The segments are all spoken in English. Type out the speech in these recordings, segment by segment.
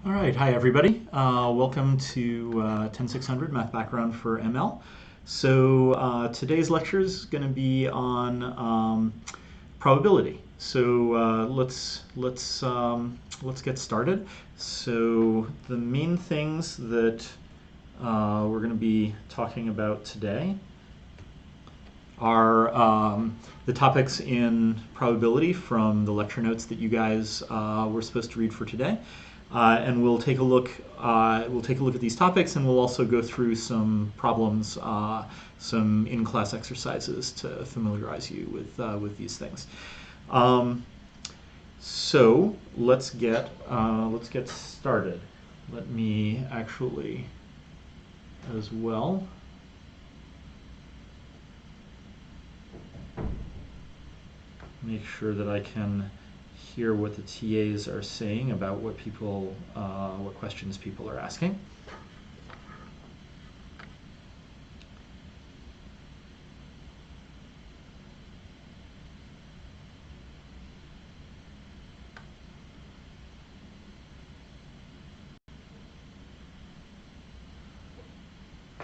All right, hi everybody. Welcome to 10600 Math Background for ML. So today's lecture is going to be on probability. So let's get started. So the main things that we're going to be talking about today are the topics in probability from the lecture notes that you guys were supposed to read for today. And we'll take a look at these topics, and we'll also go through some problems, some in-class exercises to familiarize you with these things. So let's get started. Let me actually, as well, make sure that I can hear what the TAs are saying about what questions people are asking.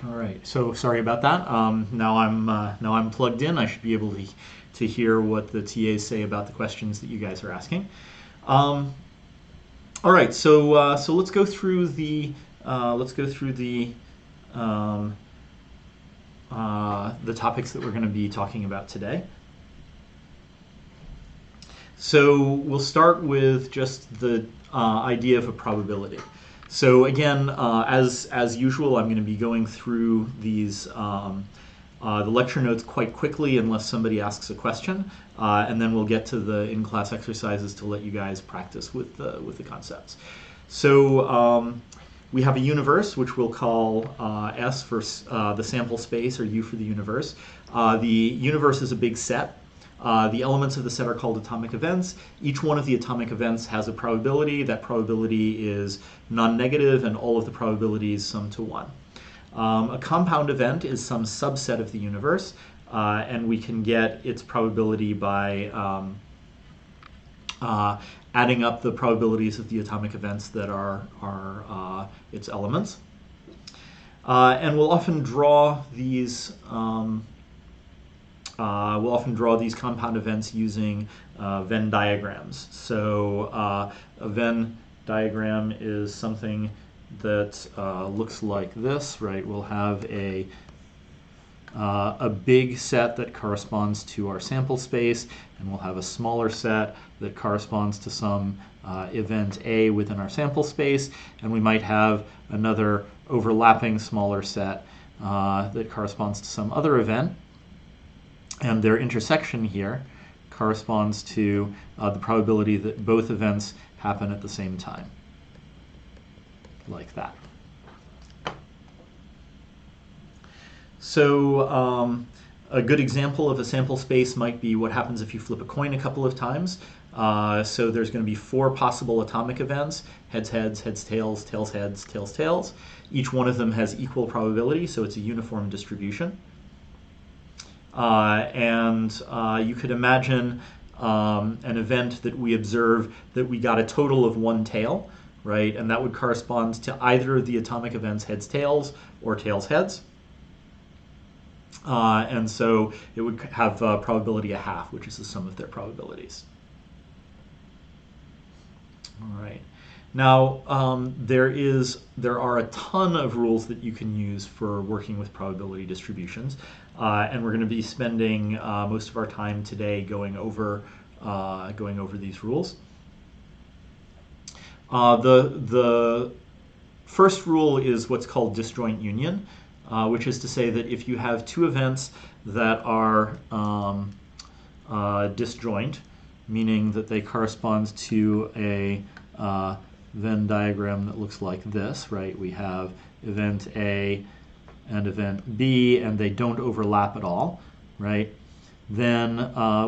All right, so sorry about that. Now I'm plugged in. I should be able to hear what the TAs say about the questions that you guys are asking. All right, so let's go through the topics that we're going to be talking about today. So we'll start with just the idea of a probability. So again, as usual, I'm going to be going through these the lecture notes quite quickly unless somebody asks a question, and then we'll get to the in-class exercises to let you guys practice with the concepts. So we have a universe, which we'll call S for the sample space, or U for the universe. The universe is a big set. The elements of the set are called atomic events. Each one of the atomic events has a probability. That probability is non-negative, and all of the probabilities sum to 1. A compound event is some subset of the universe, and we can get its probability by adding up the probabilities of the atomic events that are its elements. And we'll often draw these compound events using Venn diagrams. So a Venn diagram is something that looks like this, right? We'll have a big set that corresponds to our sample space, and we'll have a smaller set that corresponds to some event A within our sample space, and we might have another overlapping smaller set that corresponds to some other event. And their intersection here corresponds to the probability that both events happen at the same time, like that. So a good example of a sample space might be what happens if you flip a coin a couple of times. So there's going to be 4 possible atomic events: heads, heads, heads, tails, tails, heads, tails, tails. Each one of them has equal probability, so it's a uniform distribution. And you could imagine an event that we observe that we got a total of 1 tail, right? And that would correspond to either of the atomic events heads, tails, or tails, heads. And so it would have probability 1/2, which is the sum of their probabilities. All right. Now, there are a ton of rules that you can use for working with probability distributions, and we're going to be spending most of our time today going over these rules. The first rule is what's called disjoint union, which is to say that if you have 2 events that are disjoint, meaning that they correspond to a Venn diagram that looks like this, right? We have event A and event B, and they don't overlap at all, right? Then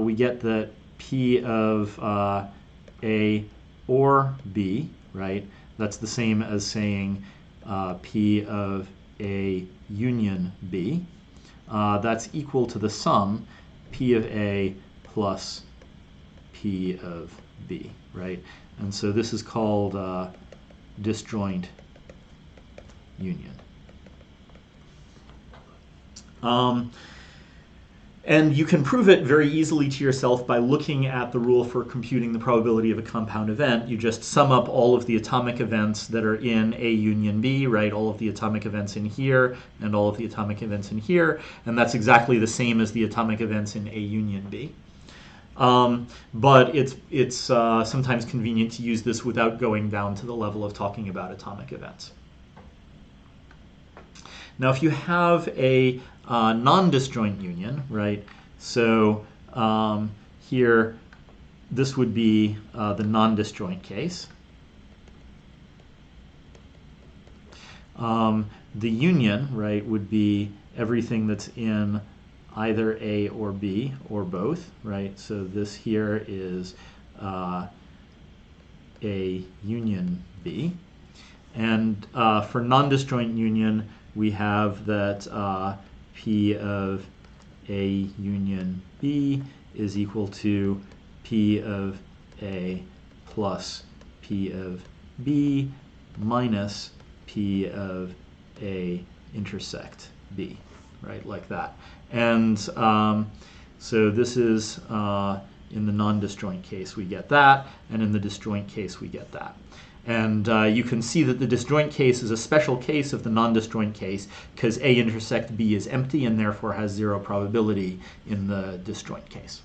we get that P of A or B, right? That's the same as saying P of A union B. That's equal to the sum P of A plus P of B, right? And so this is called non-disjoint union. And you can prove it very easily to yourself by looking at the rule for computing the probability of a compound event. You just sum up all of the atomic events that are in A union B, right? All of the atomic events in here and all of the atomic events in here. And that's exactly the same as the atomic events in A union B. But it's sometimes convenient to use this without going down to the level of talking about atomic events. Now, if you have a non-disjoint union, right? So here, this would be the non-disjoint case. The union, right, would be everything that's in either A or B or both, right? So this here is A union B. And for non-disjoint union, we have that P of A union B is equal to P of A plus P of B minus P of A intersect B, right, like that. And so this is in the non-disjoint case we get that, and in the disjoint case we get that. And you can see that the disjoint case is a special case of the non-disjoint case because A intersect B is empty and therefore has 0 probability in the disjoint case.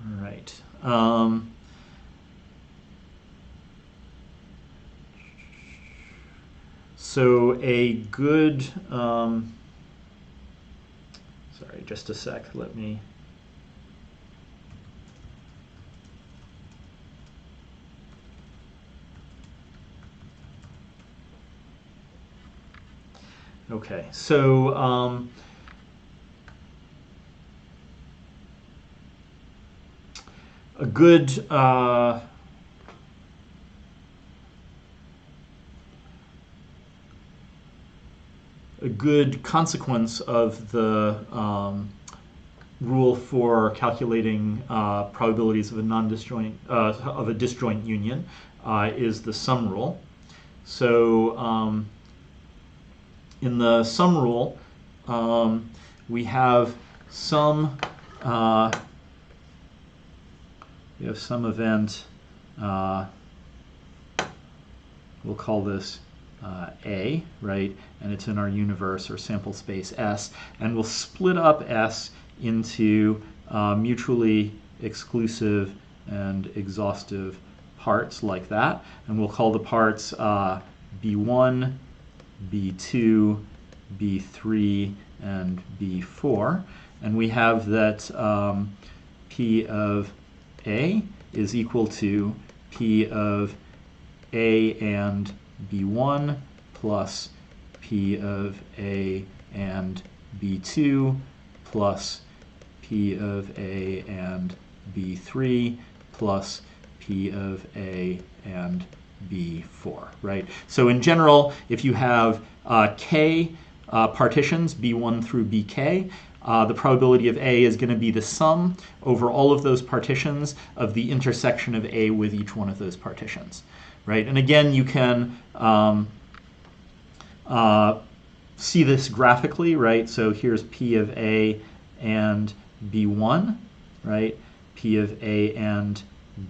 All right. So a good, sorry, just a sec, let me. Okay, so a good consequence of the rule for calculating probabilities of a non-disjoint of a disjoint union is the sum rule. So in the sum rule, we have some event. We'll call this A, right? And it's in our universe or sample space S, and we'll split up S into mutually exclusive and exhaustive parts like that, and we'll call the parts B1, B2, B3, and B4. And we have that P of A is equal to P of A and B1 plus P of A and B2 plus P of A and B3 plus P of A and B4, right? So in general, if you have K partitions, B1 through BK, the probability of A is going to be the sum over all of those partitions of the intersection of A with each one of those partitions, right? And again, you can see this graphically, right? So here's P of A and B1, right? P of A and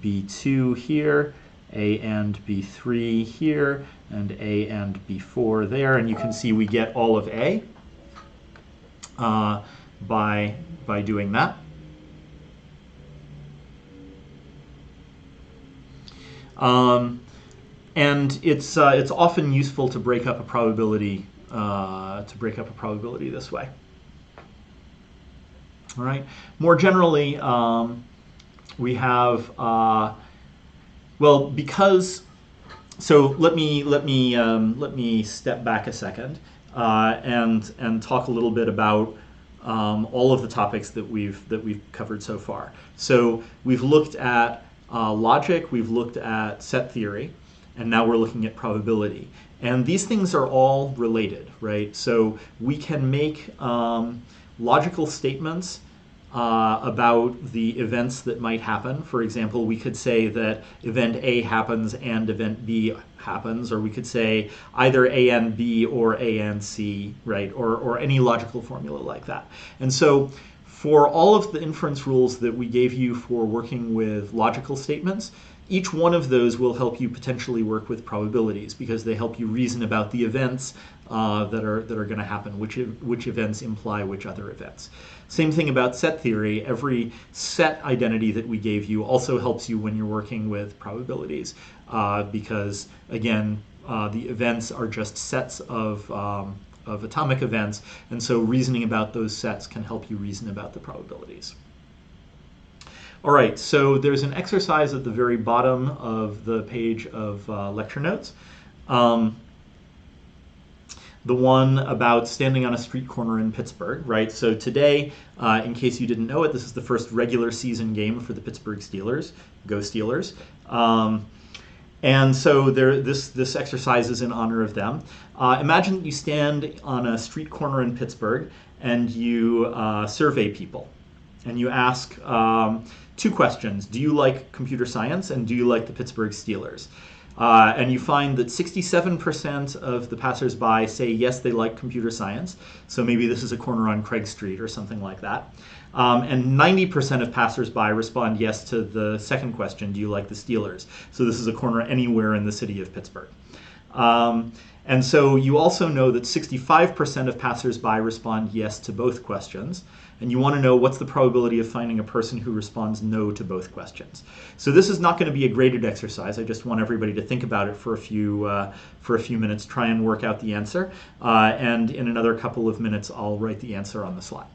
B2 here, A and B3 here, and A and B4 there. And you can see we get all of A by doing that. And it's often useful to break up a probability this way. All right. More generally, we have well, because so let me step back a second and talk a little bit about all of the topics that we've covered so far. So we've looked at logic, we've looked at set theory, and now we're looking at probability. And these things are all related, right? So we can make logical statements about the events that might happen. For example, we could say that event A happens and event B happens, or we could say either A and B or A and C, right? Or any logical formula like that. And so for all of the inference rules that we gave you for working with logical statements, each one of those will help you potentially work with probabilities because they help you reason about the events that are going to happen, which events imply which other events. Same thing about set theory. Every set identity that we gave you also helps you when you're working with probabilities because, again, the events are just sets of atomic events, and so reasoning about those sets can help you reason about the probabilities. All right, so there's an exercise at the very bottom of the page of lecture notes. The one about standing on a street corner in Pittsburgh, right? So today, in case you didn't know it, this is the first regular season game for the Pittsburgh Steelers. Go Steelers. And so this exercise is in honor of them. Imagine that you stand on a street corner in Pittsburgh and you survey people. And you ask two questions. Do you like computer science and do you like the Pittsburgh Steelers? And you find that 67% of the passersby say yes, they like computer science. So maybe this is a corner on Craig Street or something like that. And 90% of passersby respond yes to the second question, do you like the Steelers? So this is a corner anywhere in the city of Pittsburgh. And so you also know that 65% of passersby respond yes to both questions. And you want to know what's the probability of finding a person who responds no to both questions. So this is not going to be a graded exercise. I just want everybody to think about it for a few minutes, try and work out the answer. And in another couple of minutes, I'll write the answer on the slide.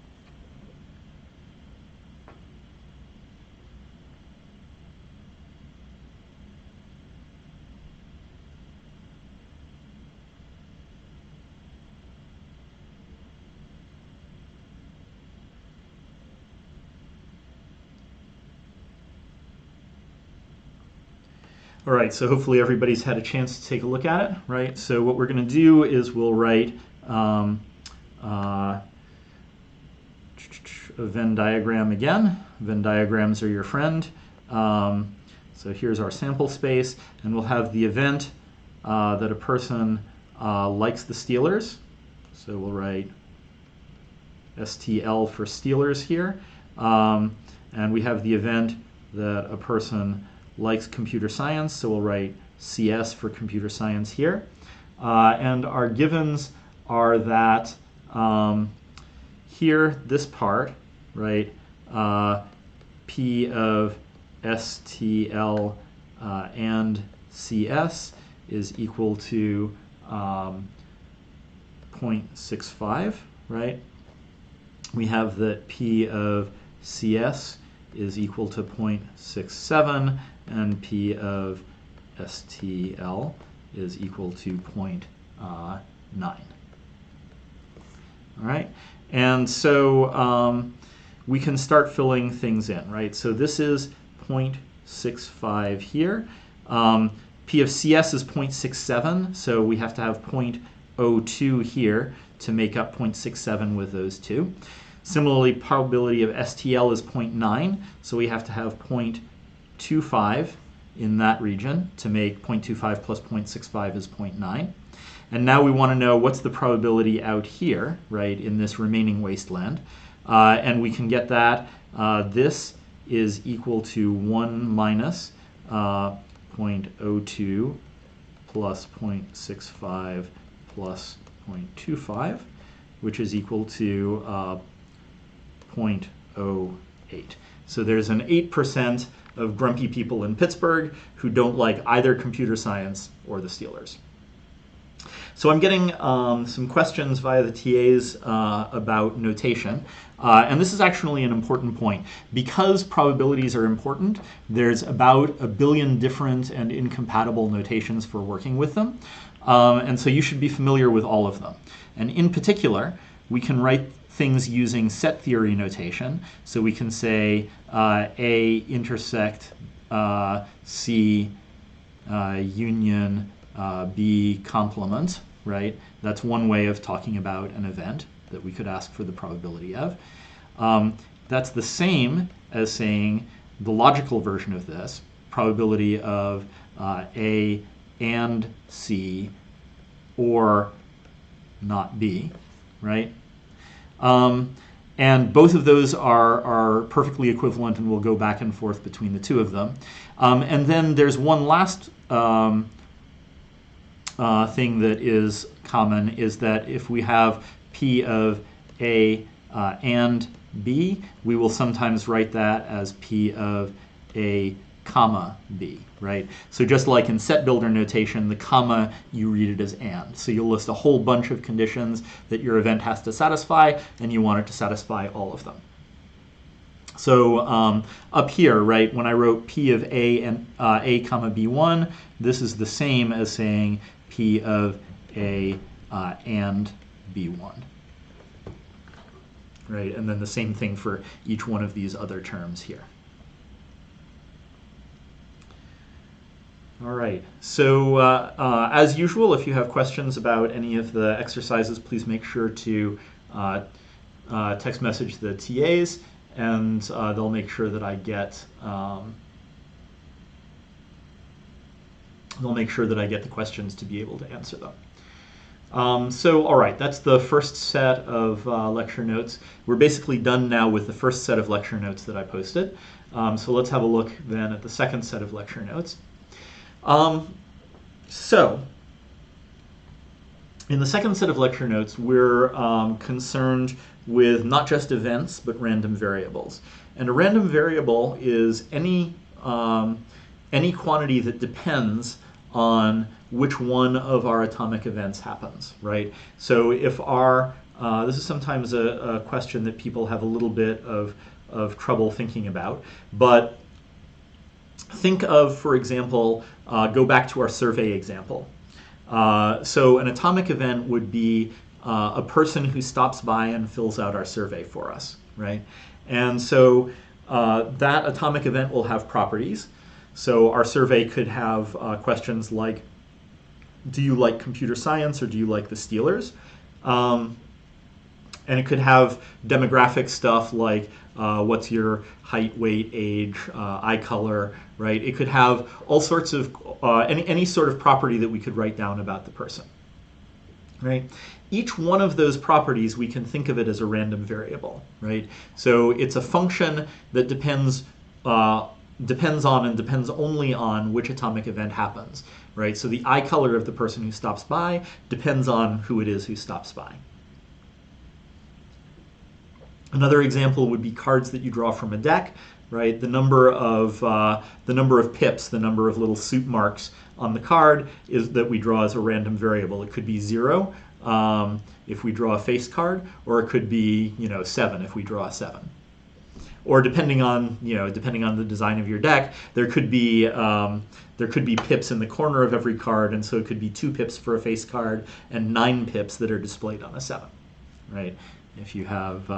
All right, so hopefully everybody's had a chance to take a look at it, right? So what we're going to do is we'll write a Venn diagram again. Venn diagrams are your friend. So here's our sample space, and we'll have the event that a person likes the Steelers. So we'll write STL for Steelers here. And we have the event that a person likes computer science, so we'll write CS for computer science here. And our givens are that here, this part, right, P of STL and CS is equal to 0.65, right? We have that P of CS is equal to 0.67, and P of STL is equal to 0.9. All right, and so we can start filling things in, right? So this is 0.65 here. P of CS is 0.67, so we have to have 0.02 here to make up 0.67 with those two. Similarly, probability of STL is 0.9, so we have to have 0.25 in that region to make 0.25 plus 0.65 is 0.9. And now we want to know what's the probability out here, right, in this remaining wasteland. And we can get that. This is equal to 1 minus 0.02 plus 0.65 plus 0.25, which is equal to 0.08. So there's an 8% of grumpy people in Pittsburgh who don't like either computer science or the Steelers. So I'm getting some questions via the TAs about notation. And this is actually an important point. Because probabilities are important, there's about 1 billion different and incompatible notations for working with them. And so you should be familiar with all of them. And in particular, we can write things using set theory notation. So we can say A intersect C union B complement, right? That's one way of talking about an event that we could ask for the probability of. that's the same as saying the logical version of this, probability of A and C or not B, right? And both of those are perfectly equivalent, and we'll go back and forth between the two of them. And then there's one last thing that is common, is that if we have P of A and B, we will sometimes write that as P of A comma B, right? So just like in set builder notation, the comma, you read it as and. So you'll list a whole bunch of conditions that your event has to satisfy, and you want it to satisfy all of them. So up here, right, when I wrote P of A and A comma B1, this is the same as saying P of A and B1. Right, and then the same thing for each one of these other terms here. All right, so as usual, if you have questions about any of the exercises, please make sure to text message the TAs, and they'll make sure that I get the questions to be able to answer them. So, all right, that's the first set of lecture notes. We're basically done now with the first set of lecture notes that I posted. So let's have a look then at the second set of lecture notes. So, in the second set of lecture notes, we're concerned with not just events, but random variables. And a random variable is any quantity that depends on which one of our atomic events happens, right? So if our, this is sometimes a question that people have a little bit of trouble thinking about, but think of, for example, go back to our survey example. So an atomic event would be a person who stops by and fills out our survey for us, right? And so that atomic event will have properties. So our survey could have questions like, do you like computer science or do you like the Steelers? And it could have demographic stuff like what's your height, weight, age, eye color, right? It could have all sorts of, any sort of property that we could write down about the person, right? Each one of those properties, we can think of it as a random variable, right? So it's a function that depends on and depends only on which atomic event happens, right? So the eye color of the person who stops by depends on who it is who stops by. Another example would be cards that you draw from a deck, right? The number of pips, the number of little suit marks on the card is that we draw as a random variable. It could be 0 if we draw a face card, or it could be 7 if we draw a 7. Or depending on the design of your deck, there could be pips in the corner of every card, and so it could be 2 pips for a face card and 9 pips that are displayed on a 7, right? If you have,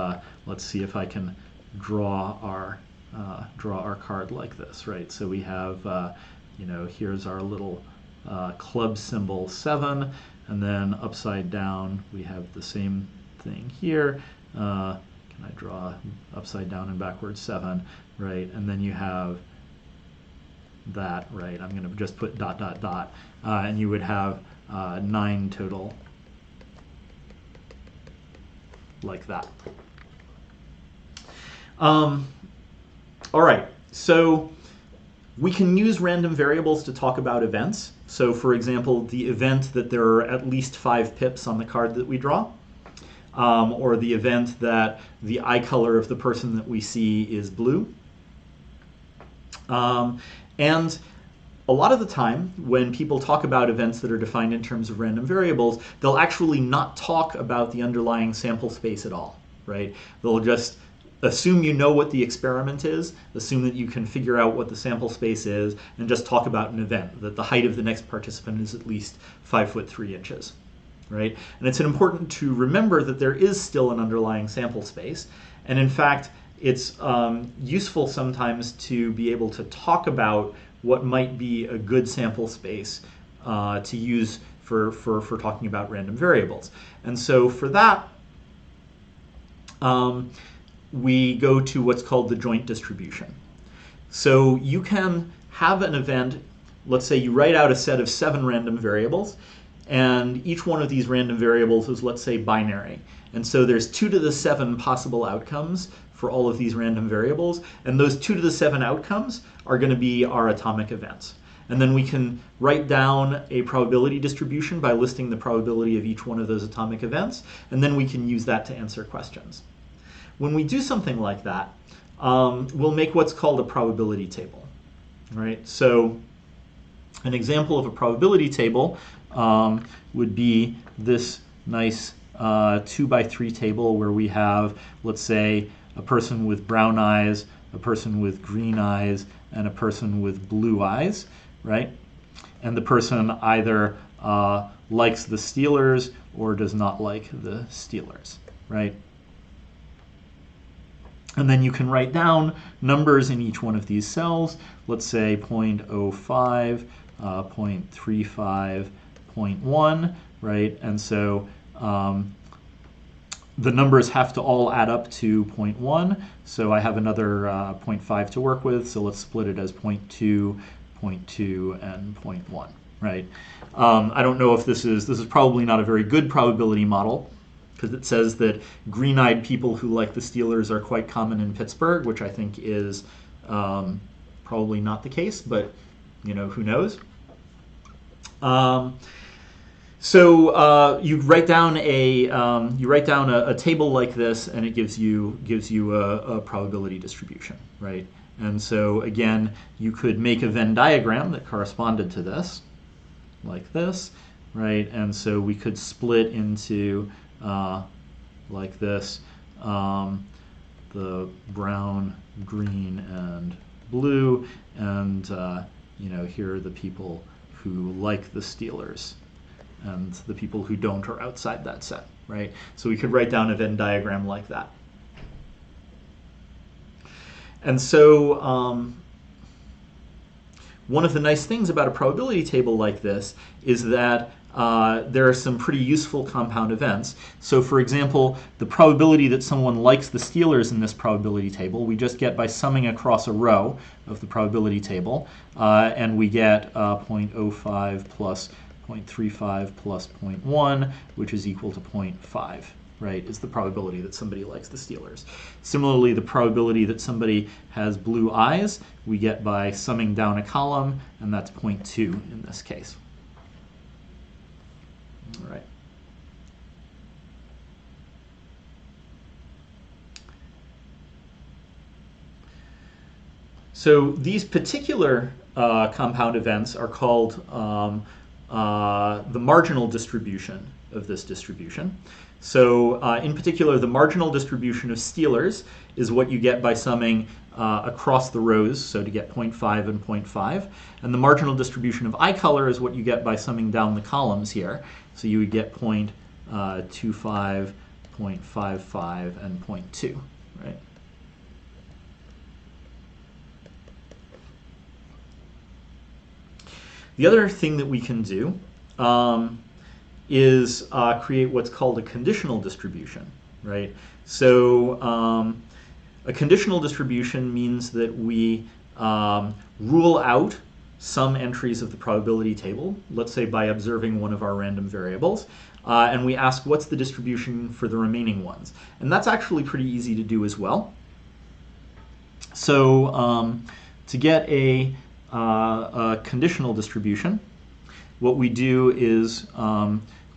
let's see if I can draw our card like this, right? So we have, here's our little club symbol 7, and then upside down we have the same thing here. Can I draw upside down and backwards 7, right? And then you have that, right? I'm going to just put ... and you would have 9 total, like that. All right, so we can use random variables to talk about events. So for example, the event that there are at least 5 pips on the card that we draw, or the event that the eye color of the person that we see is blue. And a lot of the time, when people talk about events that are defined in terms of random variables, they'll actually not talk about the underlying sample space at all, right? They'll just assume you know what the experiment is, assume that you can figure out what the sample space is, and just talk about an event, that the height of the next participant is at least 5 foot 3 inches, right? And it's important to remember that there is still an underlying sample space, and in fact, it's useful sometimes to be able to talk about what might be a good sample space to use for talking about random variables. And so for that, we go to what's called the joint distribution. So you can have an event, let's say you write out a set of 7 random variables, and each one of these random variables is, let's say, binary. And so there's 2 to the 7 possible outcomes for all of these random variables, and those 2 to the 7 outcomes are going to be our atomic events. And then we can write down a probability distribution by listing the probability of each one of those atomic events, and then we can use that to answer questions. When we do something like that, we'll make what's called a probability table, right? So an example of a probability table would be this nice 2x3 table where we have, let's say, a person with brown eyes, a person with green eyes, and a person with blue eyes, right? And the person either likes the Steelers or does not like the Steelers, right? And then you can write down numbers in each one of these cells. Let's say 0.05, 0.35, 0.1, right? And so the numbers have to all add up to 0.1. So I have another 0.5 to work with. So let's split it as 0.2, 0.2, and 0.1, right? I don't know if this is probably not a very good probability model, because it says that green-eyed people who like the Steelers are quite common in Pittsburgh, which I think is probably not the case, but who knows? So you write down a table like this, and it gives you a probability distribution, right? And so again, you could make a Venn diagram that corresponded to this, like this, right? And so we could split into like this, the brown, green, and blue, and here are the people who like the Steelers, and the people who don't are outside that set, right? So we could write down a Venn diagram like that. And so one of the nice things about a probability table like this is that there are some pretty useful compound events. So for example, the probability that someone likes the Steelers in this probability table, we just get by summing across a row of the probability table, and we get 0.05 plus 0.35 plus 0.1, which is equal to 0.5. Right, is the probability that somebody likes the Steelers. Similarly, the probability that somebody has blue eyes, we get by summing down a column, and that's 0.2 in this case. All right. So these particular compound events are called the marginal distribution of this distribution. So in particular, the marginal distribution of Steelers is what you get by summing across the rows, so to get 0.5 and 0.5. And the marginal distribution of eye color is what you get by summing down the columns here. So you would get 0.25, 0.55, and 0.2, right? The other thing that we can do is create what's called a conditional distribution, right? So a conditional distribution means that we rule out some entries of the probability table, let's say by observing one of our random variables, and we ask what's the distribution for the remaining ones. And that's actually pretty easy to do as well. So to get a conditional distribution, what we do is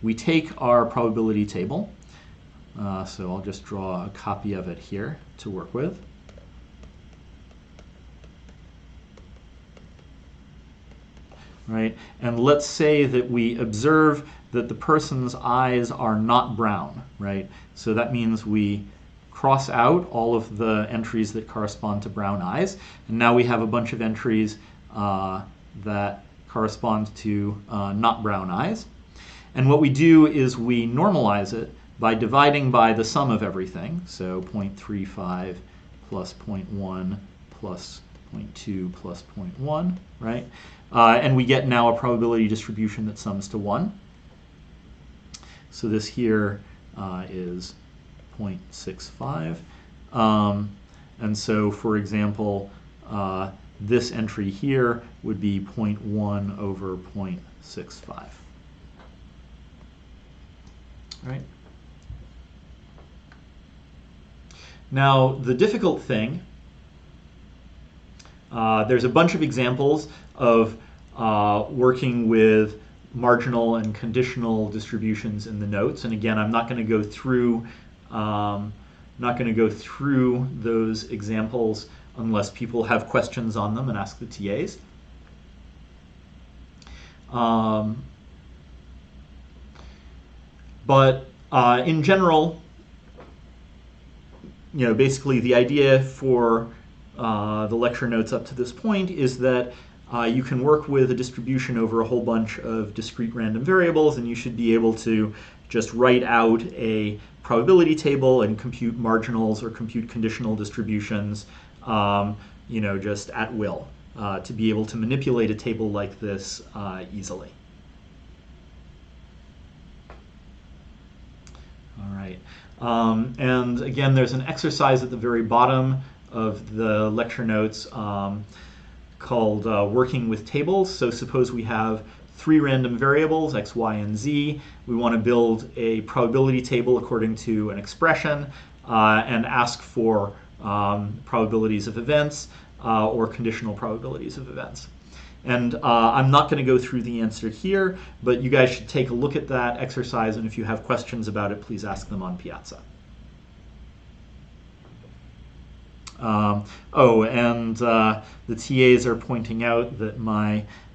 we take our probability table. So I'll just draw a copy of it here to work with. Right? And let's say that we observe that the person's eyes are not brown, right? So that means we cross out all of the entries that correspond to brown eyes, and now we have a bunch of entries that correspond to not brown eyes. And what we do is we normalize it by dividing by the sum of everything, so 0.35 plus 0.1 plus 0.2 plus 0.1, right? And we get now a probability distribution that sums to 1. So this here is 0.65, And so, for example, this entry here would be 0.1 over 0.65. Right? Now, the difficult thing, there's a bunch of examples of working with marginal and conditional distributions in the notes. And again, I'm not going to go through those examples unless people have questions on them and ask the TAs. But in general, basically the idea for the lecture notes up to this point is that you can work with a distribution over a whole bunch of discrete random variables, and you should be able to just write out a probability table and compute marginals or compute conditional distributions, just at will, to be able to manipulate a table like this easily. All right. And again, there's an exercise at the very bottom of the lecture notes called working with tables. So suppose we have 3 random variables, x, y, and z. We want to build a probability table according to an expression and ask for probabilities of events or conditional probabilities of events. And I'm not going to go through the answer here, but you guys should take a look at that exercise, and if you have questions about it, please ask them on Piazza. The TAs are pointing out that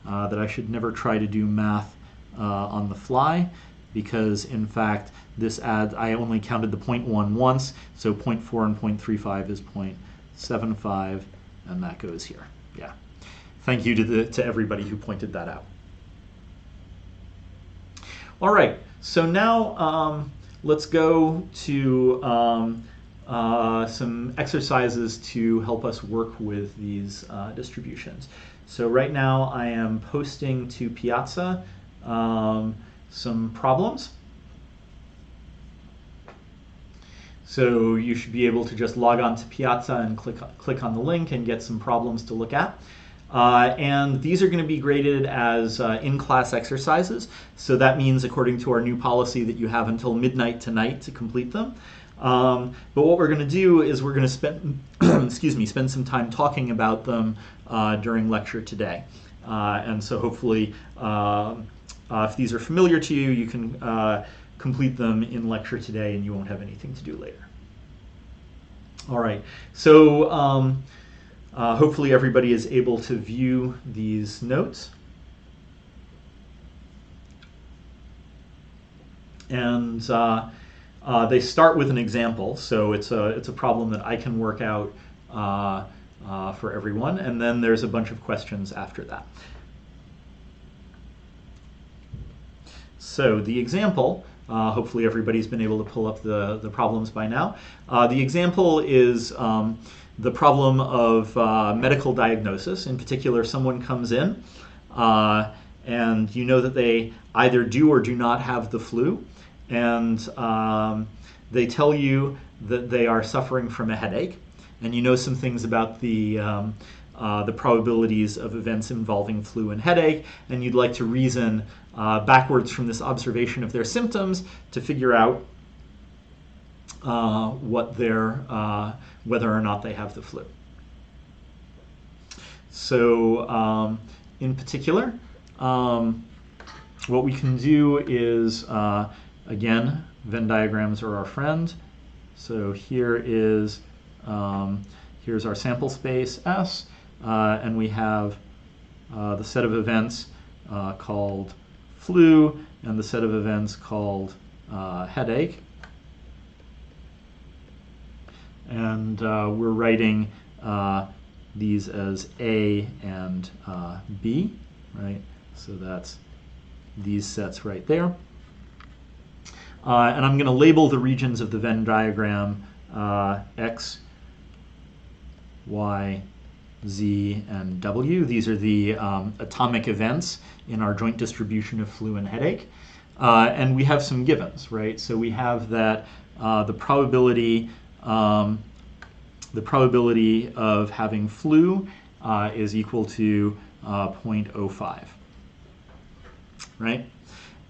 that I should never try to do math on the fly, because in fact this adds, I only counted the 0.1 once, so 0.4 and 0.35 is 0.75, and that goes here. Yeah. Thank you to everybody who pointed that out. All right, so now let's go to some exercises to help us work with these distributions. So right now I am posting to Piazza some problems. So you should be able to just log on to Piazza and click on the link and get some problems to look at. And these are going to be graded as in-class exercises. So that means, according to our new policy, that you have until midnight tonight to complete them. But what we're going to do is we're going to spend, spend some time talking about them during lecture today. And so hopefully, if these are familiar to you, you can complete them in lecture today and you won't have anything to do later. All right, so hopefully everybody is able to view these notes. And they start with an example, so it's a problem that I can work out for everyone, and then there's a bunch of questions after that. So the example, hopefully everybody's been able to pull up the problems by now. The example is the problem of medical diagnosis. In particular, someone comes in and you know that they either do or do not have the flu, and they tell you that they are suffering from a headache, and you know some things about the probabilities of events involving flu and headache, and you'd like to reason backwards from this observation of their symptoms to figure out whether or not they have the flu. So in particular, what we can do is, again, Venn diagrams are our friend. So here is here's our sample space S, and we have the set of events called flu and the set of events called headache. And we're writing these as A and B, right? So that's these sets right there. And I'm going to label the regions of the Venn diagram X, Y, Z, and W. These are the atomic events in our joint distribution of flu and headache. And we have some givens, right? So we have that the probability the probability of having flu is equal to 0.05, right?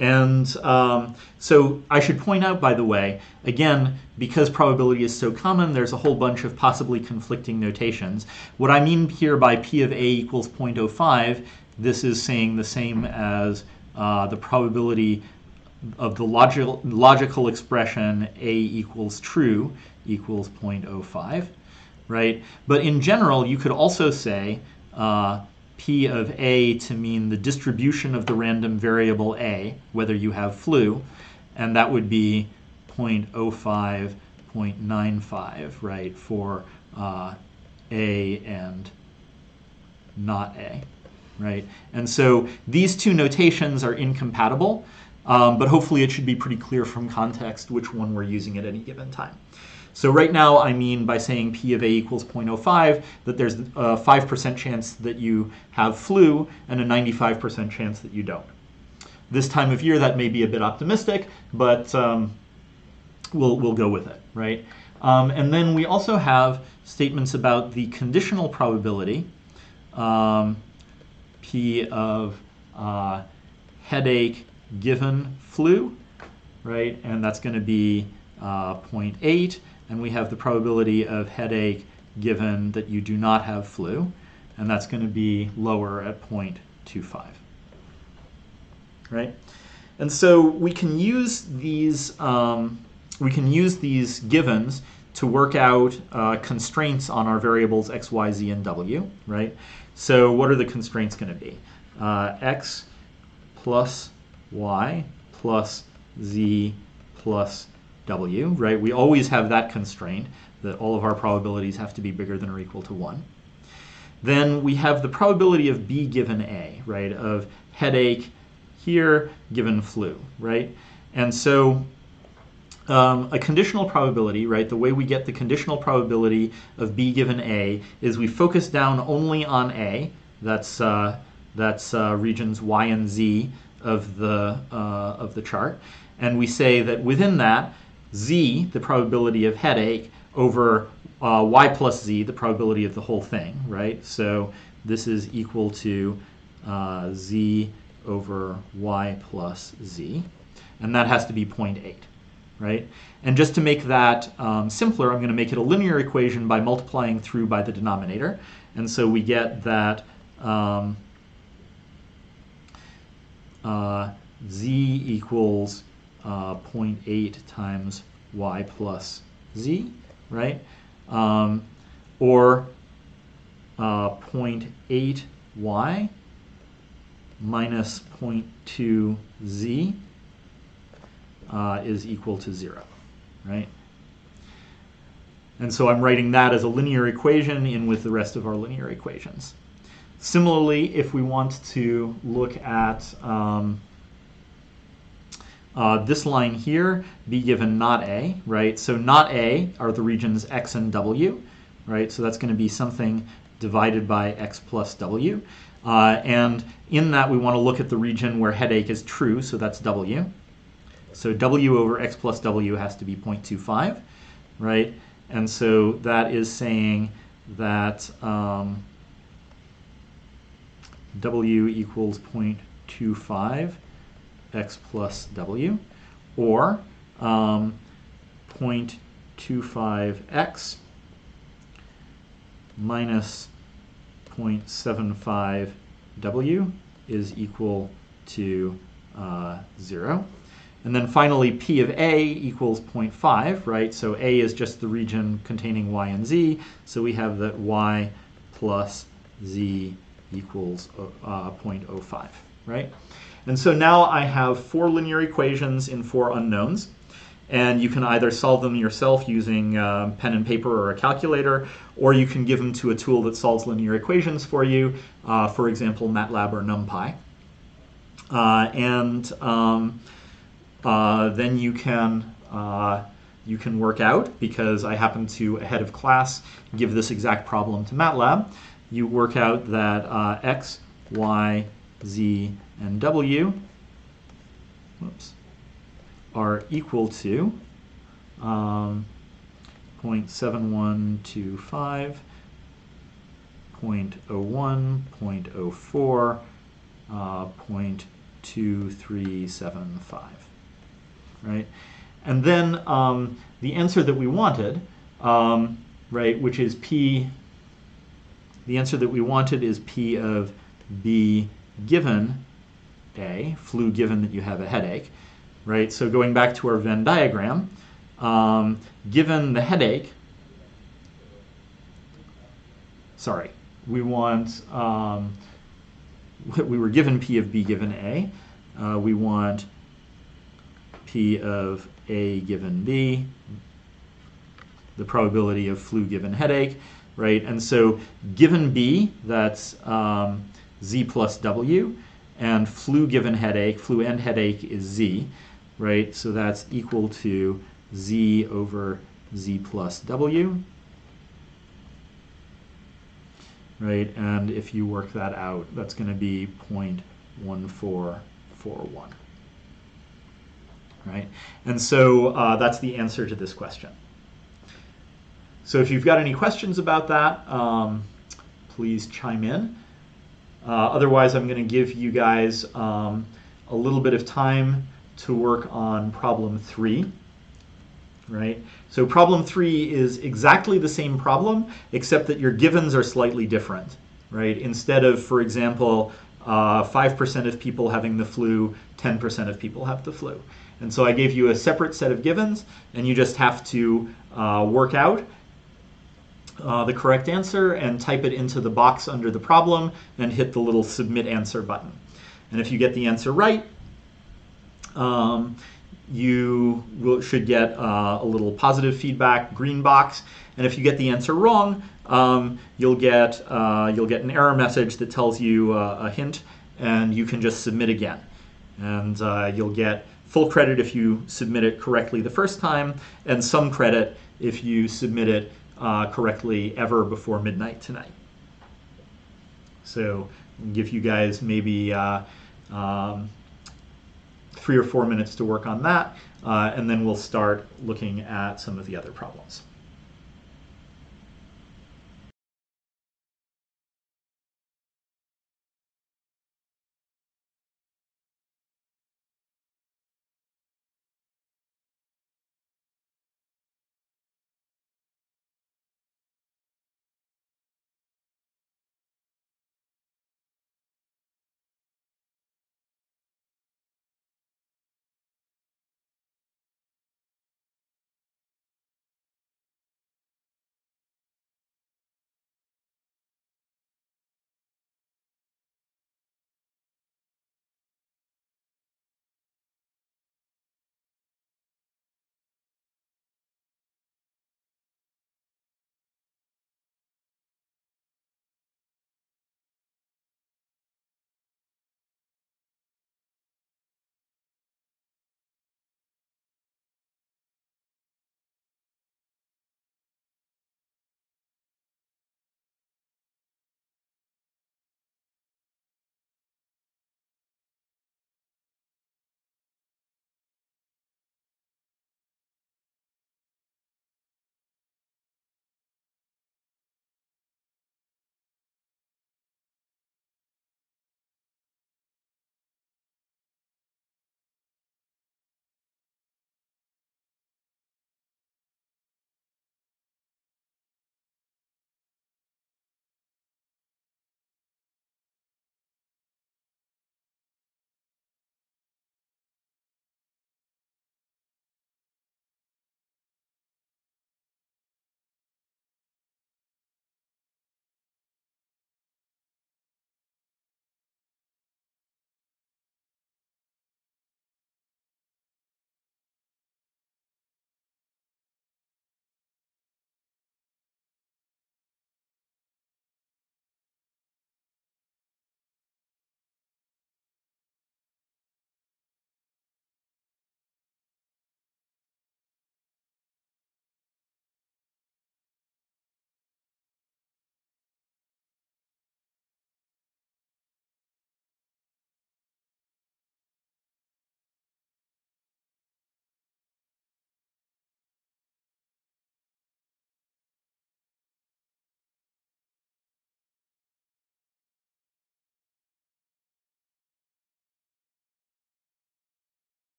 And so I should point out, by the way, again, because probability is so common, there's a whole bunch of possibly conflicting notations. What I mean here by P of A equals 0.05, this is saying the same as the probability of the logical expression A equals true equals 0.05, right? But in general, you could also say P of A to mean the distribution of the random variable A, whether you have flu, and that would be 0.05, 0.95, right, for A and not A, right? And so these two notations are incompatible, but hopefully it should be pretty clear from context which one we're using at any given time. So right now I mean by saying P of A equals 0.05 that there's a 5% chance that you have flu and a 95% chance that you don't. This time of year that may be a bit optimistic, but we'll go with it, right? And then we also have statements about the conditional probability, P of headache given flu, right? And that's going to be 0.8. And we have the probability of headache given that you do not have flu, and that's going to be lower at 0.25, right? And so we can use these givens to work out constraints on our variables x, y, z, and w, right? So what are the constraints going to be? X plus y plus z plus w, right? We always have that constraint that all of our probabilities have to be bigger than or equal to 1. Then we have the probability of B given A, right? Of headache here given flu, right? And so a conditional probability, right? The way we get the conditional probability of B given A is we focus down only on A. That's regions Y and Z of the chart, and we say that within that, Z, the probability of headache, over Y plus Z, the probability of the whole thing, right? So this is equal to Z over Y plus Z, and that has to be 0.8, right? And just to make that simpler, I'm going to make it a linear equation by multiplying through by the denominator, and so we get that Z equals 0.8 times y plus z, right? Or 0.8y minus 0.2z is equal to 0, right? And so I'm writing that as a linear equation in with the rest of our linear equations. Similarly, if we want to look at this line here, B given not A, right? So not A are the regions X and W, right? So that's going to be something divided by X plus W. And in that, we want to look at the region where headache is true, so that's W. So W over X plus W has to be 0.25, right? And so that is saying that W equals 0.25 X plus W, or 0.25X minus 0.75W is equal to 0. And then finally, P of A equals 0.5, right? So A is just the region containing Y and Z, so we have that Y plus Z equals 0.05, right? And so now I have 4 linear equations in 4 unknowns, and you can either solve them yourself using pen and paper or a calculator, or you can give them to a tool that solves linear equations for you, for example, MATLAB or NumPy. Then you can work out, because I happen to, ahead of class, give this exact problem to MATLAB. You work out that X, Y, Z, and W are equal to 0.7125, 0.01, 0.04, 0.2375, right? And then the answer that we wanted, right, which is P, the answer that we wanted is P of B given A, flu given that you have a headache, right? So going back to our Venn diagram, given the headache, sorry, we want, we were given P of B given A. We want P of A given B, the probability of flu given headache, right? And so given B, that's Z plus W, and flu given headache, flu and headache is Z, right? So that's equal to Z over Z plus W, right? And if you work that out, that's going to be 0.1441, right? And so that's the answer to this question. So if you've got any questions about that, please chime in. Otherwise, I'm going to give you guys a little bit of time to work on problem 3, right? So problem 3 is exactly the same problem, except that your givens are slightly different, right? Instead of, for example, 5% of people having the flu, 10% of people have the flu. And so I gave you a separate set of givens, and you just have to work out the correct answer and type it into the box under the problem and hit the little submit answer button. And if you get the answer right, you should get a little positive feedback green box. And if you get the answer wrong, you'll get an error message that tells you a hint, and you can just submit again. And you'll get full credit if you submit it correctly the first time, and some credit if you submit it correctly ever before midnight tonight. So I'll give you guys maybe 3 or 4 minutes to work on that, and then we'll start looking at some of the other problems.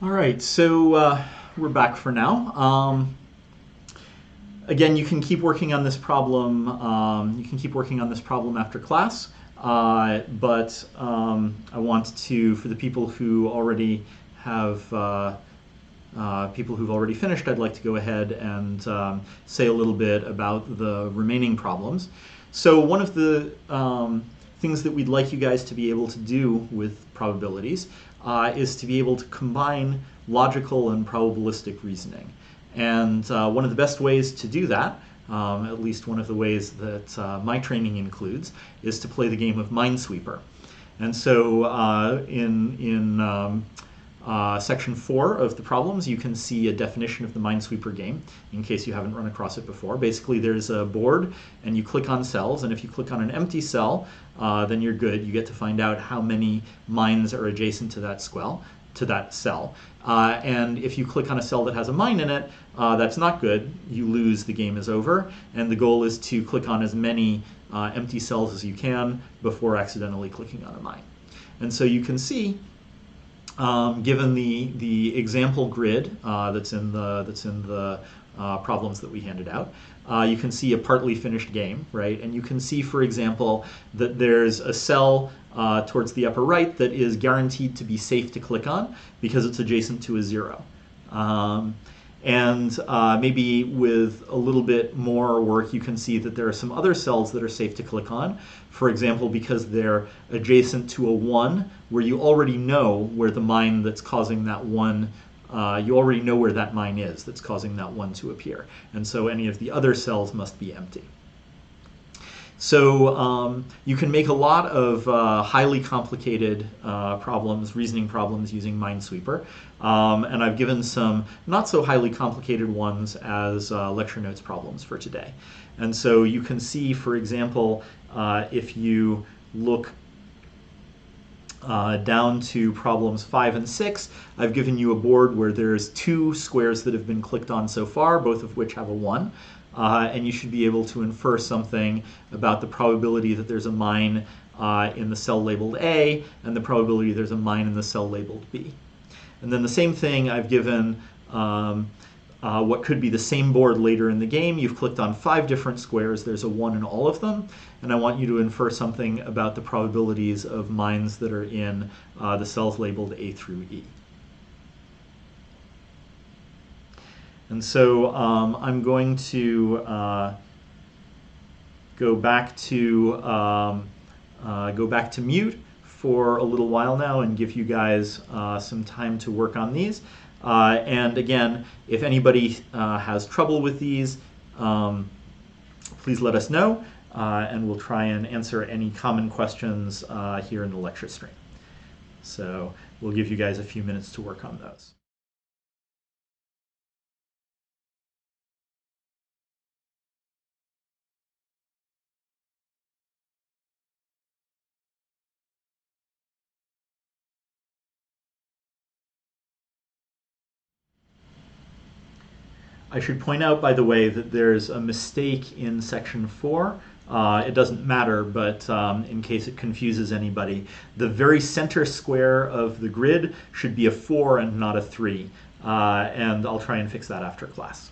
All right, so we're back for now. Again, you can keep working on this problem. You can keep working on this problem after class, but I want to, for the people who already have people who've already finished, I'd like to go ahead and say a little bit about the remaining problems. So one of the things that we'd like you guys to be able to do with probabilities is to be able to combine logical and probabilistic reasoning. And one of the best ways to do that, at least one of the ways that my training includes, is to play the game of Minesweeper. And so in section 4 of the problems, you can see a definition of the Minesweeper game, in case you haven't run across it before. Basically, there's a board, and you click on cells, and if you click on an empty cell, then you're good. You get to find out how many mines are adjacent to that cell. And if you click on a cell that has a mine in it, that's not good. You lose, the game is over. And the goal is to click on as many empty cells as you can before accidentally clicking on a mine. And so you can see, given the example grid that's in the problems that we handed out, you can see a partly finished game, right? And you can see, for example, that there's a cell towards the upper right that is guaranteed to be safe to click on because it's adjacent to a 0. And maybe with a little bit more work, you can see that there are some other cells that are safe to click on. For example, because they're adjacent to a 1, where you already know where the mine that's causing that 1, you already know where that mine is that's causing that 1 to appear. And so any of the other cells must be empty. So you can make a lot of highly complicated problems, reasoning problems, using Minesweeper. And I've given some not so highly complicated ones as lecture notes problems for today. And so you can see, for example, if you look down to problems 5 and 6, I've given you a board where there's 2 squares that have been clicked on so far, both of which have a 1. And you should be able to infer something about the probability that there's a mine in the cell labeled A, and the probability there's a mine in the cell labeled B. And then the same thing, I've given what could be the same board later in the game. You've clicked on 5 different squares. There's a 1 in all of them. And I want you to infer something about the probabilities of mines that are in the cells labeled A through E. And so I'm going to go back to mute for a little while now and give you guys some time to work on these. And again, if anybody has trouble with these, please let us know, and we'll try and answer any common questions here in the lecture stream. So we'll give you guys a few minutes to work on those. I should point out, by the way, that there's a mistake in section 4. It doesn't matter, but in case it confuses anybody, the very center square of the grid should be a 4 and not a 3. And I'll try and fix that after class.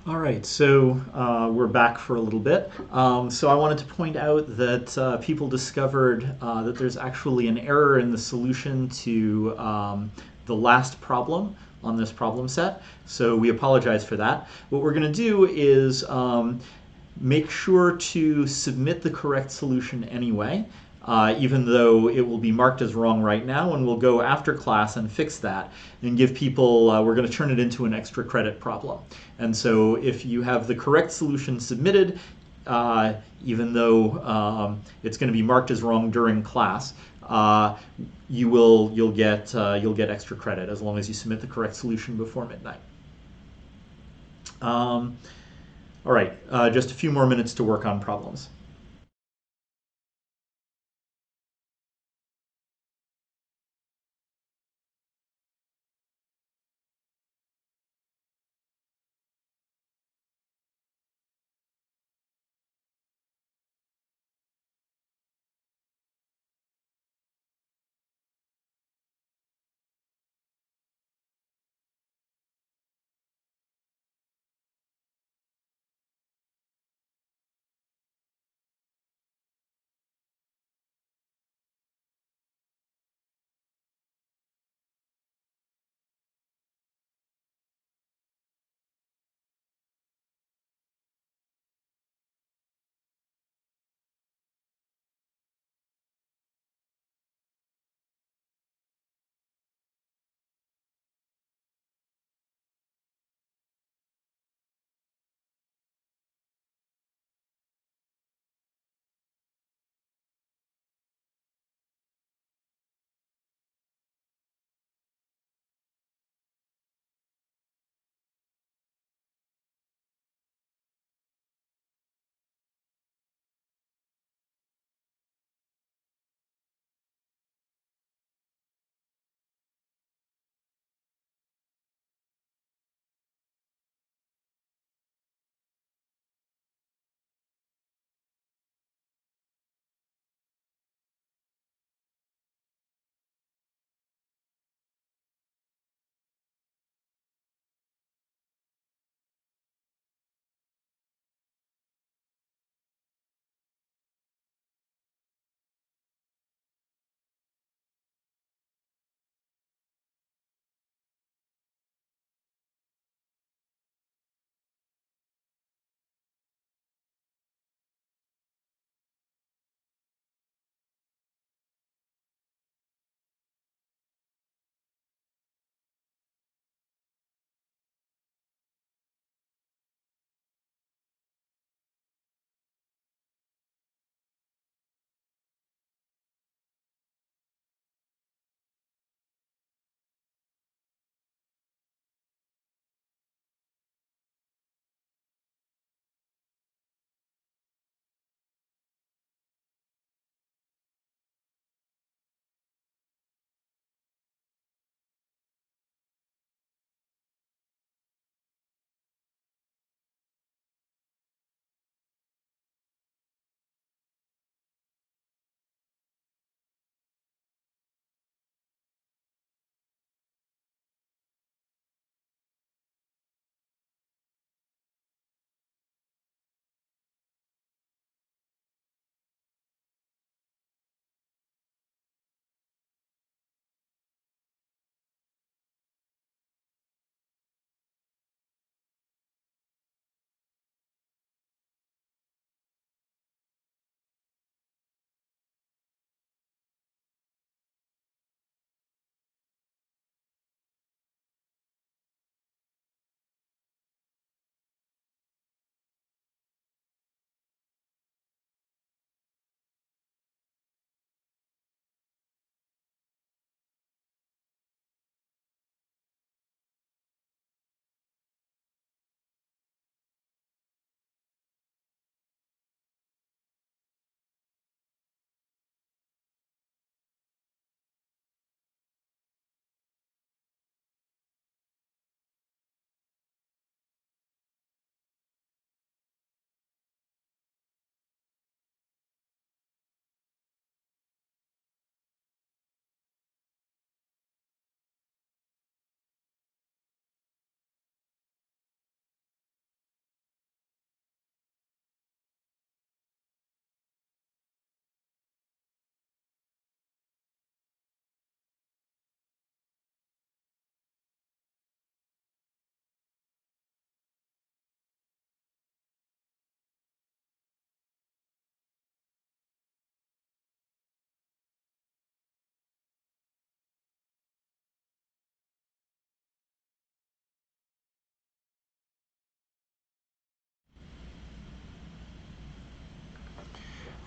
All right, so we're back for a little bit. So I wanted to point out that people discovered that there's actually an error in the solution to the last problem on this problem set. So we apologize for that. What we're going to do is make sure to submit the correct solution anyway, even though it will be marked as wrong right now, and we'll go after class and fix that and give people, we're going to turn it into an extra credit problem. And so if you have the correct solution submitted, even though it's going to be marked as wrong during class, you'll get extra credit as long as you submit the correct solution before midnight. All right, just a few more minutes to work on problems.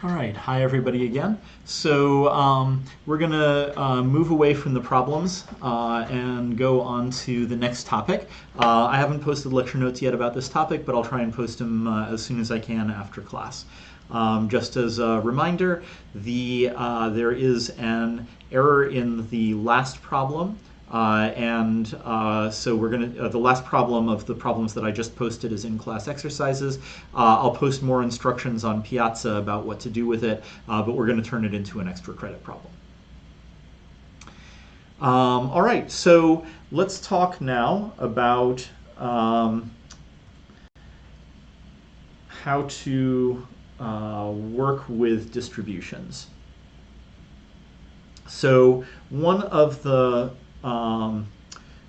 All right, hi everybody again. So we're going to move away from the problems and go on to the next topic. I haven't posted lecture notes yet about this topic, but I'll try and post them as soon as I can after class. Just as a reminder, there is an error in the last problem. So we're going to, the last problem of the problems that I just posted is in-class exercises. I'll post more instructions on Piazza about what to do with it, but we're going to turn it into an extra credit problem. All right, so let's talk now about how to work with distributions. So one of the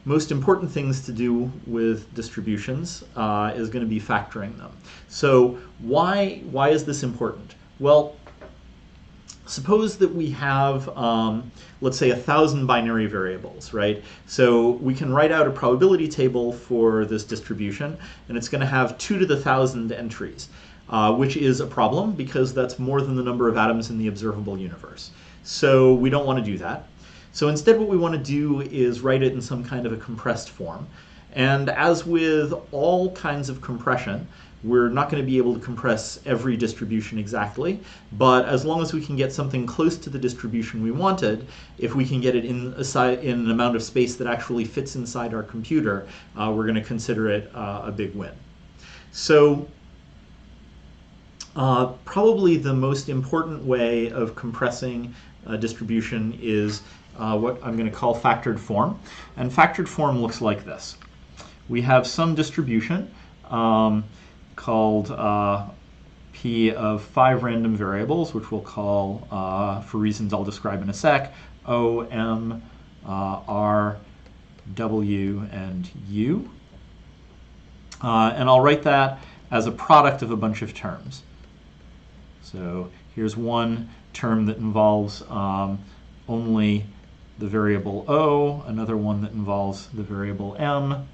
most important things to do with distributions is going to be factoring them. So why is this important? Well, suppose that we have, let's say, 1,000 binary variables, right? So we can write out a probability table for this distribution, and it's going to have 2 to the 1,000 entries, which is a problem because that's more than the number of atoms in the observable universe. So we don't want to do that. So instead what we want to do is write it in some kind of a compressed form. And as with all kinds of compression, we're not going to be able to compress every distribution exactly, but as long as we can get something close to the distribution we wanted, if we can get it in an amount of space that actually fits inside our computer, we're going to consider it a big win. So probably the most important way of compressing a distribution is what I'm going to call factored form. And factored form looks like this. We have some distribution called P of 5 random variables, which we'll call, for reasons I'll describe in a sec, O, M, R, W, and U. And I'll write that as a product of a bunch of terms. So here's one term that involves only the variable O, another one that involves the variable M,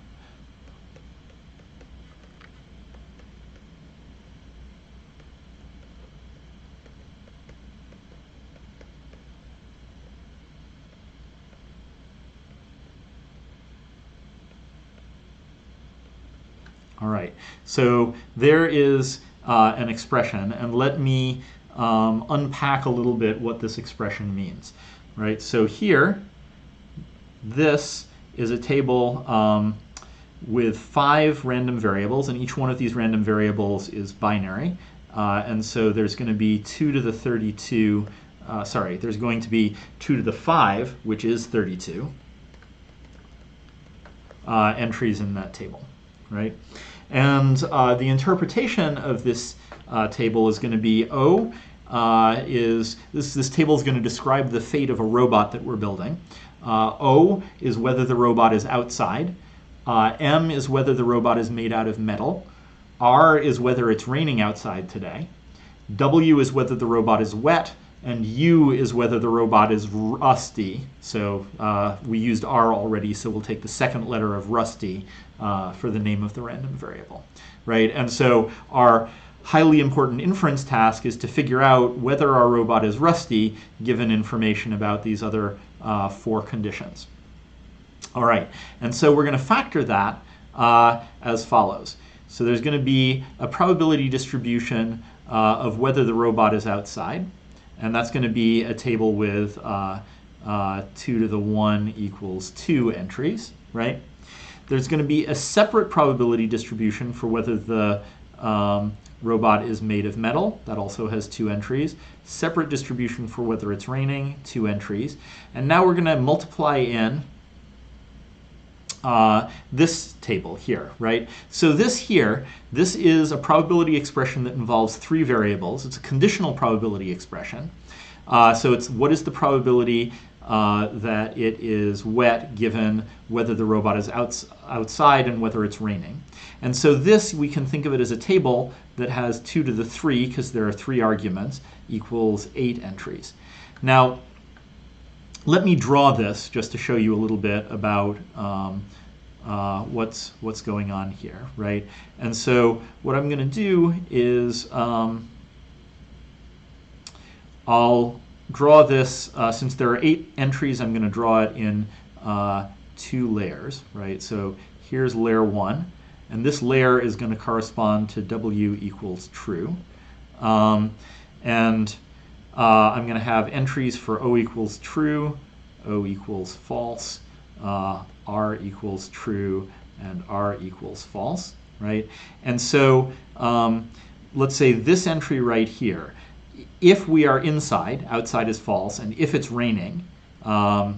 all right, so there is an expression, and let me unpack a little bit what this expression means. Right, so here, this is a table with 5 random variables, and each one of these random variables is binary. And so there's going to be 2 to the 32, there's going to be 2 to the 5, which is 32, entries in that table, right? And the interpretation of this table is going to be O. This table is going to describe the fate of a robot that we're building. O is whether the robot is outside. M is whether the robot is made out of metal. R is whether it's raining outside today. W is whether the robot is wet. And U is whether the robot is rusty. So we used R already, so we'll take the second letter of rusty for the name of the random variable, right? And so our highly important inference task is to figure out whether our robot is rusty given information about these other 4 conditions. All right, and so we're going to factor that as follows. So there's going to be a probability distribution of whether the robot is outside, and that's going to be a table with 2 to the 1 equals 2 entries, right? There's going to be a separate probability distribution for whether the robot is made of metal. That also has 2 entries. Separate distribution for whether it's raining, 2 entries. And now we're going to multiply in this table here, right? So this is a probability expression that involves 3 variables. It's a conditional probability expression. So it's what is the probability that it is wet given whether the robot is outside and whether it's raining. And so this, we can think of it as a table that has 2 to the 3, because there are 3 arguments, equals 8 entries. Now, let me draw this just to show you a little bit about what's going on here, right? And so what I'm going to do is I'll draw this, since there are 8 entries, I'm going to draw it in 2 layers, right? So here's layer 1, and this layer is going to correspond to W equals true. And I'm going to have entries for O equals true, O equals false, R equals true, and R equals false, right? And so let's say this entry right here, if we are inside, outside is false, and if it's raining, R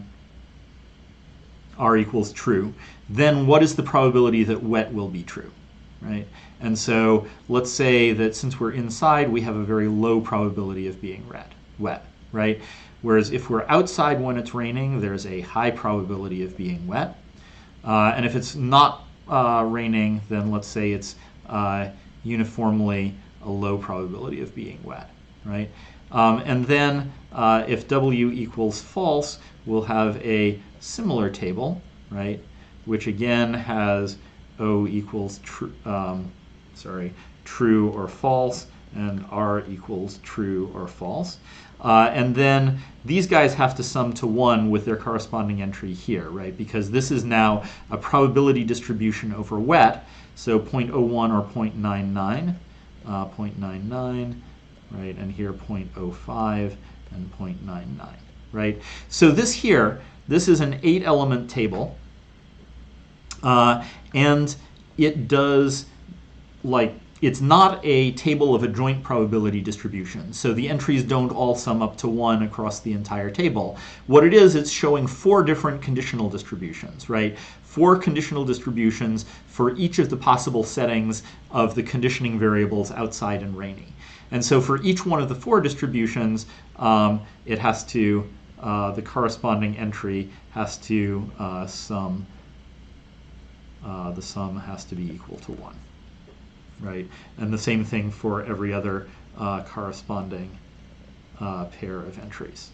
equals true, then what is the probability that wet will be true, right? And so let's say that since we're inside, we have a very low probability of being wet, right? Whereas if we're outside when it's raining, there's a high probability of being wet. And if it's not raining, then let's say it's uniformly a low probability of being wet, right? And then if W equals false, we'll have a similar table, right? Which again has O equals true or false, and R equals true or false. And then these guys have to sum to 1 with their corresponding entry here, right? Because this is now a probability distribution over wet, so 0.01 or 0.99, 0.99, right? And here 0.05 and 0.99, right? So this here, this is an 8-element table, and it does, like, it's not a table of a joint probability distribution. So the entries don't all sum up to 1 across the entire table. What it is, it's showing 4 different conditional distributions, right? 4 conditional distributions for each of the possible settings of the conditioning variables outside and rainy. And so for each one of the 4 distributions, it has to, the corresponding entry has to sum, the sum has to be equal to 1. Right, and the same thing for every other corresponding pair of entries.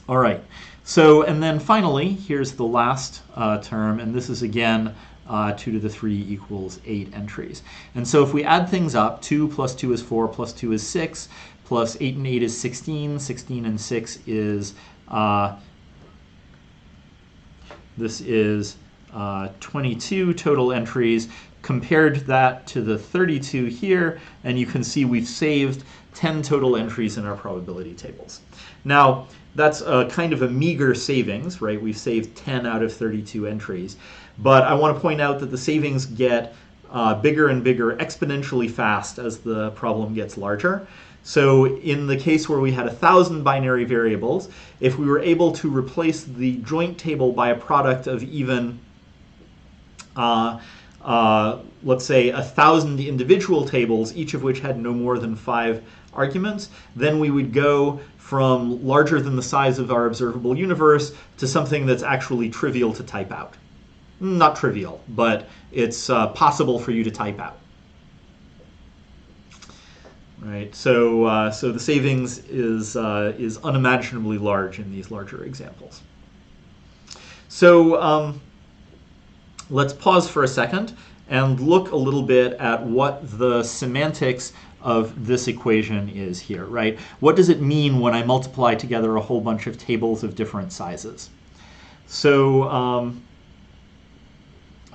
All right, so and then finally, here's the last term, and this is again 2 to the 3 equals 8 entries. And so if we add things up, 2 plus 2 is 4, plus 2 is 6, plus 8 and 8 is 16, 16 and 6 is, this is 22 total entries. Compared that to the 32 here, and you can see we've saved 10 total entries in our probability tables. Now, that's a kind of a meager savings, right? We've saved 10 out of 32 entries. But I want to point out that the savings get bigger and bigger exponentially fast as the problem gets larger. So in the case where we had 1,000 binary variables, if we were able to replace the joint table by a product of even let's say 1,000 individual tables, each of which had no more than 5 arguments, then we would go from larger than the size of our observable universe to something that's actually trivial to type out. Not trivial, but it's possible for you to type out. Right. So so the savings is unimaginably large in these larger examples. So let's pause for a second and look a little bit at what the semantics of this equation is here, right? What does it mean when I multiply together a whole bunch of tables of different sizes? So,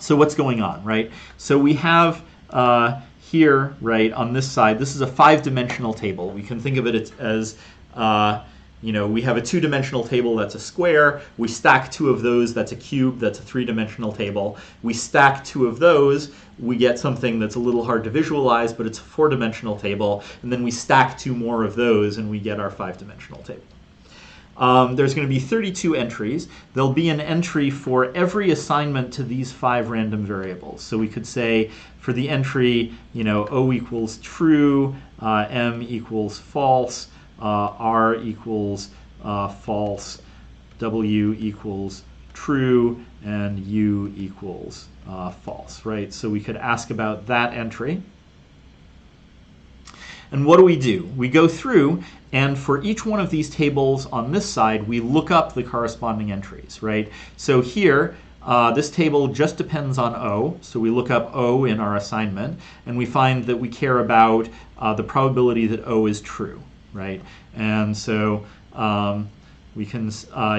so what's going on, right? So we have here, right, on this side, this is a 5-dimensional table. We can think of it as you know, we have a 2-dimensional table that's a square. We stack 2 of those, that's a cube, that's a 3-dimensional table. We stack 2 of those, we get something that's a little hard to visualize, but it's a 4-dimensional table. And then we stack 2 more of those, and we get our 5-dimensional table. There's going to be 32 entries. There'll be an entry for every assignment to these 5 random variables. So we could say for the entry, you know, O equals true, M equals false, R equals false, W equals true, and U equals false, right? So we could ask about that entry. And what do? We go through, and for each one of these tables on this side, we look up the corresponding entries, right? So here, this table just depends on O, so we look up O in our assignment, and we find that we care about the probability that O is true, right? And so we can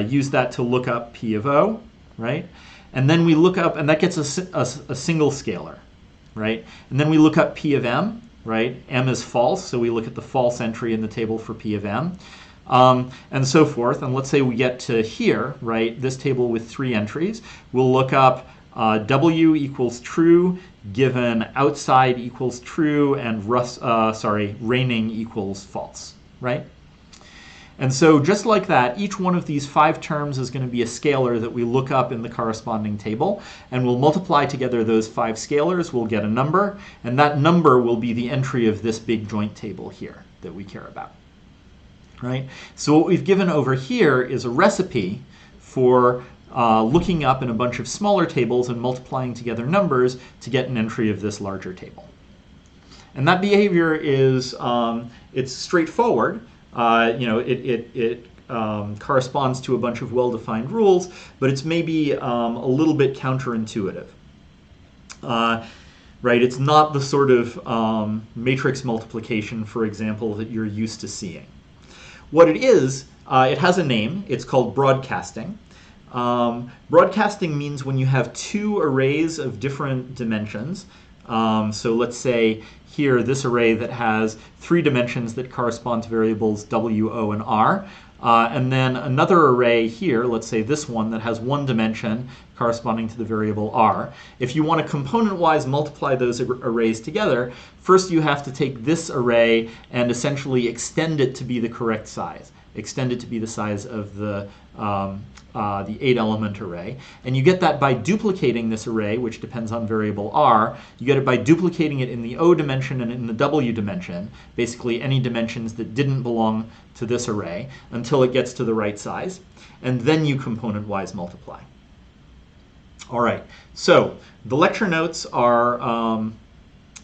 use that to look up P of O, right? And then we look up, and that gets a single scalar, right? And then we look up P of M, right? M is false, so we look at the false entry in the table for P of M. And so forth. And let's say we get to here, right, this table with 3 entries. We'll look up W equals true, given outside equals true, and raining equals false, right? And so just like that, each one of these 5 terms is going to be a scalar that we look up in the corresponding table, and we'll multiply together those 5 scalars, we'll get a number, and that number will be the entry of this big joint table here that we care about. Right? So what we've given over here is a recipe for looking up in a bunch of smaller tables and multiplying together numbers to get an entry of this larger table. And that behavior is it's straightforward. It corresponds to a bunch of well-defined rules, but it's maybe a little bit counterintuitive. Right? It's not the sort of matrix multiplication, for example, that you're used to seeing. What it is, it has a name. It's called broadcasting. Broadcasting means when you have 2 arrays of different dimensions. So let's say here this array that has 3 dimensions that correspond to variables W, O, and R. And then another array here, let's say this one, that has 1 dimension corresponding to the variable R. If you want to component-wise multiply those arrays together, first you have to take this array and essentially extend it to be the correct size. Extend it to be the size of the 8-element array. And you get that by duplicating this array, which depends on variable R. You get it by duplicating it in the O dimension and in the W dimension, basically any dimensions that didn't belong to this array, until it gets to the right size. And then you component-wise multiply. All right, so the lecture notes are,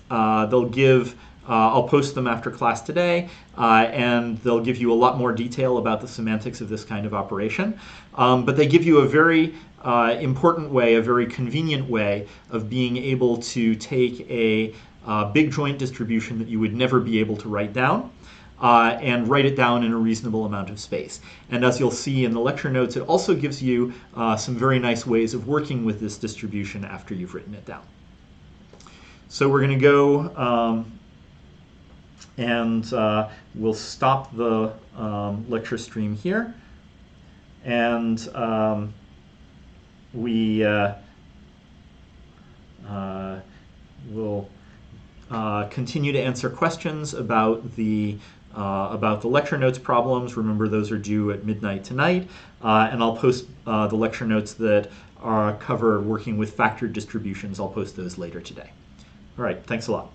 they'll give, I'll post them after class today, and they'll give you a lot more detail about the semantics of this kind of operation. But they give you a very important way, a very convenient way of being able to take a big joint distribution that you would never be able to write down, and write it down in a reasonable amount of space. And as you'll see in the lecture notes, it also gives you some very nice ways of working with this distribution after you've written it down. So we're going to go and we'll stop the lecture stream here. And we will continue to answer questions about the lecture notes problems. Remember, those are due at midnight tonight. And I'll post the lecture notes that cover working with factored distributions. I'll post those later today. All right, thanks a lot.